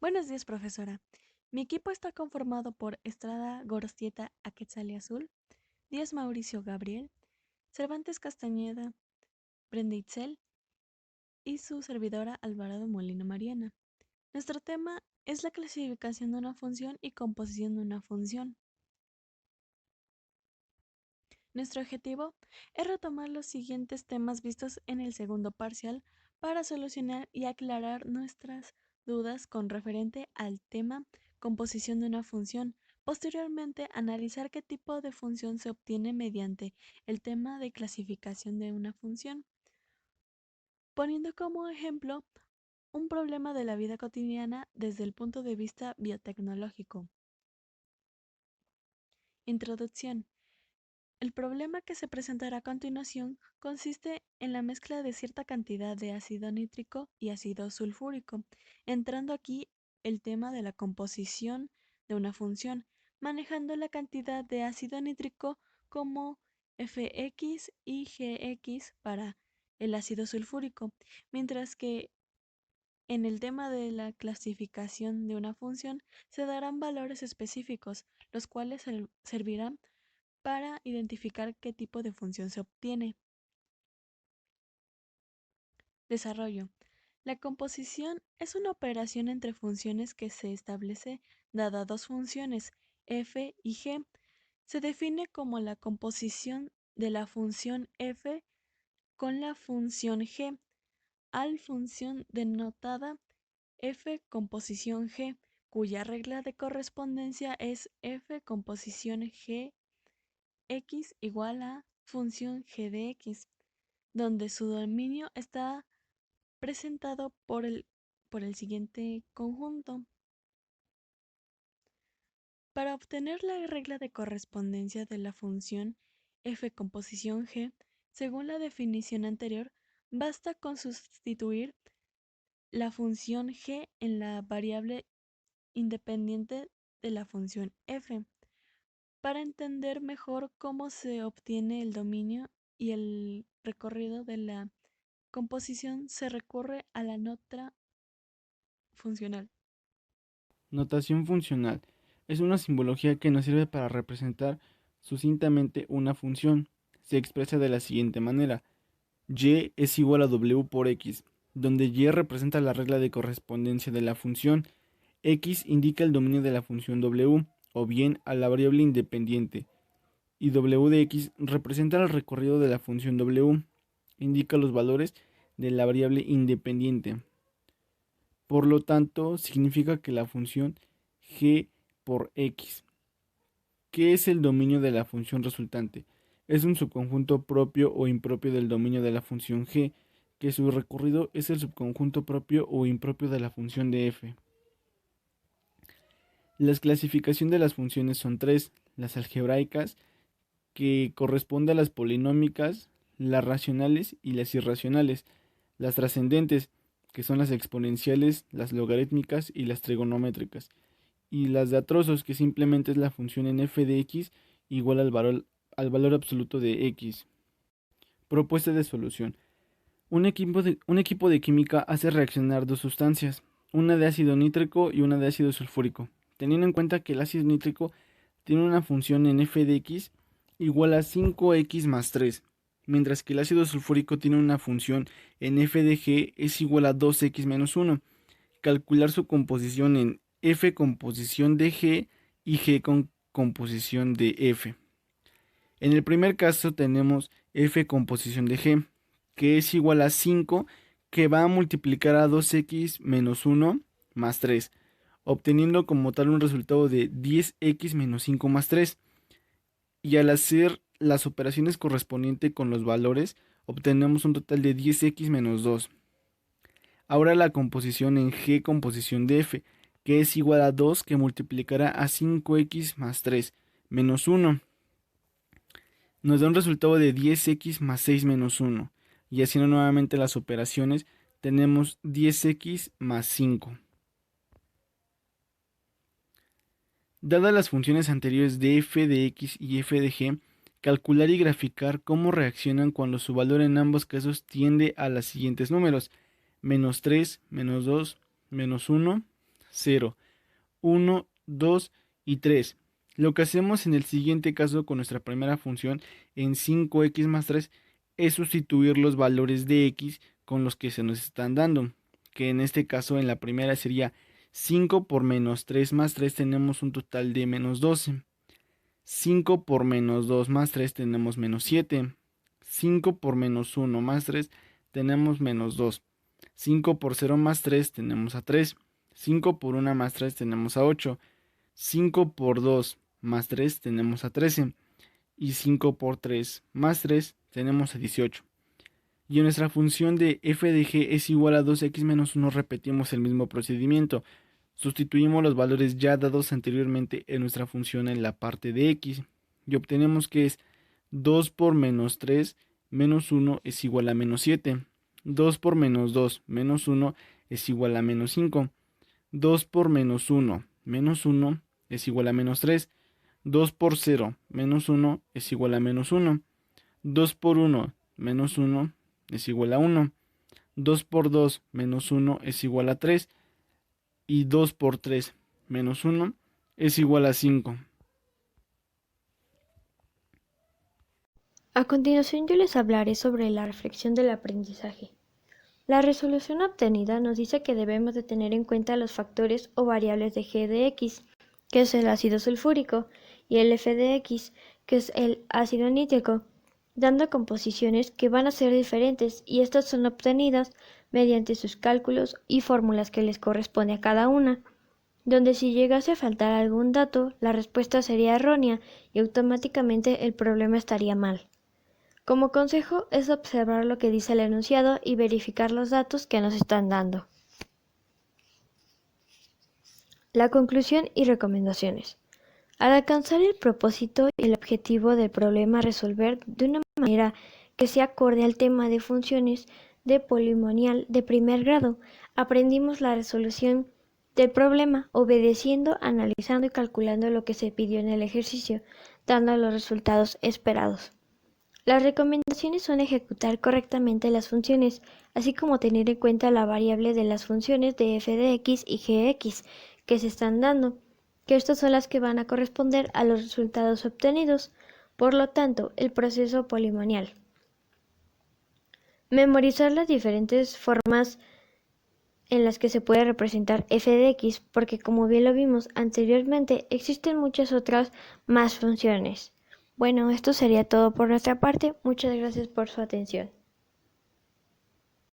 Buenos días, profesora. Mi equipo está conformado por Estrada Gorostieta Aquetzali Azul, Díaz Mauricio Gabriel, Cervantes Castañeda, Brenda Itzel y su servidora Alvarado Molina Mariana. Nuestro tema es la clasificación de una función y composición de una función. Nuestro objetivo es retomar los siguientes temas vistos en el segundo parcial para solucionar y aclarar nuestras dudas con referente al tema composición de una función. Posteriormente, analizar qué tipo de función se obtiene mediante el tema de clasificación de una función, poniendo como ejemplo un problema de la vida cotidiana desde el punto de vista biotecnológico. Introducción. El problema que se presentará a continuación consiste en la mezcla de cierta cantidad de ácido nítrico y ácido sulfúrico, entrando aquí el tema de la composición de una función, manejando la cantidad de ácido nítrico como Fx y Gx para el ácido sulfúrico, mientras que en el tema de la clasificación de una función se darán valores específicos, los cuales servirán para identificar qué tipo de función se obtiene. Desarrollo. La composición es una operación entre funciones que se establece dada dos funciones, f y g. Se define como la composición de la función f con la función g, al función denotada f composición g, cuya regla de correspondencia es f composición g x igual a función g de x, donde su dominio está presentado por el siguiente conjunto. Para obtener la regla de correspondencia de la función f composición g, según la definición anterior, basta con sustituir la función g en la variable independiente de la función f. Para entender mejor cómo se obtiene el dominio y el recorrido de la composición, se recurre a la nota funcional. Notación funcional. Es una simbología que nos sirve para representar sucintamente una función. Se expresa de la siguiente manera. Y es igual a W por X, donde Y representa la regla de correspondencia de la función, X indica el dominio de la función W, o bien a la variable independiente, y W de X representa el recorrido de la función W, indica los valores de la variable independiente. Por lo tanto, significa que la función g por x. ¿Qué es el dominio de la función resultante? Es un subconjunto propio o impropio del dominio de la función g, que su recorrido es el subconjunto propio o impropio de la función de f. La clasificación de las funciones son tres: las algebraicas, que corresponde a las polinómicas, las racionales y las irracionales; las trascendentes, que son las exponenciales, las logarítmicas y las trigonométricas; y las de atrozos, que simplemente es la función en f de x igual al valor absoluto de x. Propuesta de solución. Un equipo de química hace reaccionar dos sustancias, una de ácido nítrico y una de ácido sulfúrico, teniendo en cuenta que el ácido nítrico tiene una función en f de x igual a 5x más 3, mientras que el ácido sulfúrico tiene una función en f de g es igual a 2x menos 1. Calcular su composición en f composición de g y g con composición de f. En el primer caso tenemos f composición de g, que es igual a 5, que va a multiplicar a 2x menos 1 más 3, obteniendo como tal un resultado de 10x menos 5 más 3. Y al hacer las operaciones correspondientes con los valores, obtenemos un total de 10x menos 2. Ahora la composición en g composición de f, que es igual a 2, que multiplicará a 5x más 3 menos 1. Nos da un resultado de 10x más 6 menos 1. Y haciendo nuevamente las operaciones, tenemos 10x más 5. Dadas las funciones anteriores de f de x y f de g, calcular y graficar cómo reaccionan cuando su valor en ambos casos tiende a los siguientes números: menos 3, menos 2, menos 1, 0, 1, 2 y 3. Lo que hacemos en el siguiente caso con nuestra primera función en 5x más 3 es sustituir los valores de x con los que se nos están dando, que en este caso en la primera sería 5 por menos 3 más 3 tenemos un total de menos 12. 5 por menos 2 más 3 tenemos menos 7. 5 por menos 1 más 3 tenemos menos 2. 5 por 0 más 3 tenemos a 3. 5 por 1 más 3 tenemos a 8. 5 por 2 más 3 tenemos a 13. Y 5 por 3 más 3 tenemos a 18. Y en nuestra función de f de g es igual a 2x menos 1 repetimos el mismo procedimiento. Sustituimos los valores ya dados anteriormente en nuestra función en la parte de x y obtenemos que es 2 por menos 3 menos 1 es igual a menos 7. 2 por menos 2 menos 1 es igual a menos 5. 2 por menos 1 menos 1 es igual a menos 3. 2 por 0 menos 1 es igual a menos 1. 2 por 1 menos 1 es igual a 1. 2 por 2 menos 1 es igual a 3. Y 2 por 3 menos 1 es igual a 5. A continuación yo les hablaré sobre la reflexión del aprendizaje. La resolución obtenida nos dice que debemos de tener en cuenta los factores o variables de g de x, que es el ácido sulfúrico, y el f de x, que es el ácido nítrico, dando composiciones que van a ser diferentes y estas son obtenidas mediante sus cálculos y fórmulas que les corresponde a cada una, donde si llegase a faltar algún dato, la respuesta sería errónea y automáticamente el problema estaría mal. Como consejo es observar lo que dice el enunciado y verificar los datos que nos están dando. La conclusión y recomendaciones. Al alcanzar el propósito y el objetivo del problema resolver de una manera que sea acorde al tema de funciones de polinomial de primer grado, aprendimos la resolución del problema obedeciendo, analizando y calculando lo que se pidió en el ejercicio, dando los resultados esperados. Las recomendaciones son ejecutar correctamente las funciones, así como tener en cuenta la variable de las funciones de f de x y gx que se están dando, que estas son las que van a corresponder a los resultados obtenidos, por lo tanto, el proceso polinomial. Memorizar las diferentes formas en las que se puede representar f de x, porque como bien lo vimos anteriormente, existen muchas otras más funciones. Bueno, esto sería todo por nuestra parte. Muchas gracias por su atención.